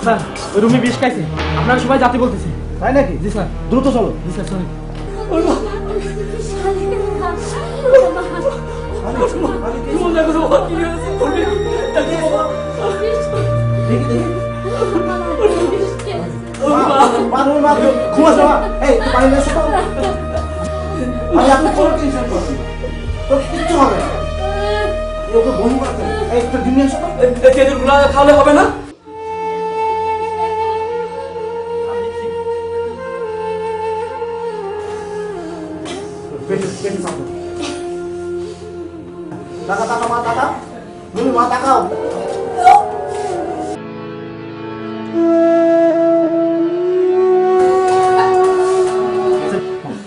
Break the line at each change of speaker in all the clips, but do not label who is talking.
Sir ওই রুমে বিষ খাইছে, আপনারা সবাই যাতে বলতেছে।
তাই নাকি?
জি স্যার।
দ্রুত চলো।
জি স্যার চলেন।
তাহলে হবে না?
টাকা টাকা মা টাকা, তুমি মা টাকাও।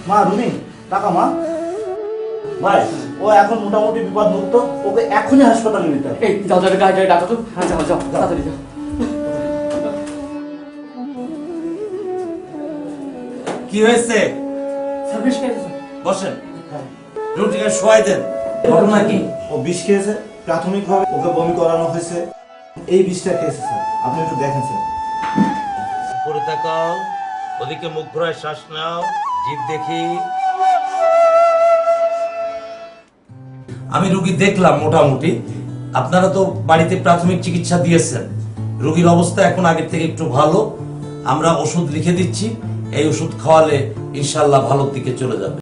মা রুমি টাকা মা। ভাই ও এখন মোটামুটি বিপদ মুক্ত, ওকে এখনই হাসপাতালে নিতে হবে।
এই যাও যাও গাড়ি ডাকো তো। হ্যাঁ যাও যাও তাড়াতাড়ি যাও।
কি হয়েছে?
স্যার বিষ খাইছে স্যার।
বসেন, রুটিকে শোয়াই দেন। ঘটনা কি?
ও বিষ খেয়েছে, প্রাথমিকভাবে ওকে বমি করানো হয়েছে। এই বিষটা খেয়েছে স্যার, আপনি একটু দেখেন স্যার।
উপরে তাকাও, ওদিকে মুখ ঘোরায় শ্বাস নাও, জিভ দেখি। আমি রোগী দেখলাম মোটামুটি। আপনারা তো বাড়িতে প্রাথমিক চিকিৎসা দিয়েছেন, রোগীর অবস্থা এখন আগের থেকে একটু ভালো। আমরা ওষুধ লিখে দিচ্ছি, এই ওষুধ খাওয়ালে ইনশাআল্লাহ ভালোর দিকে চলে যাবে।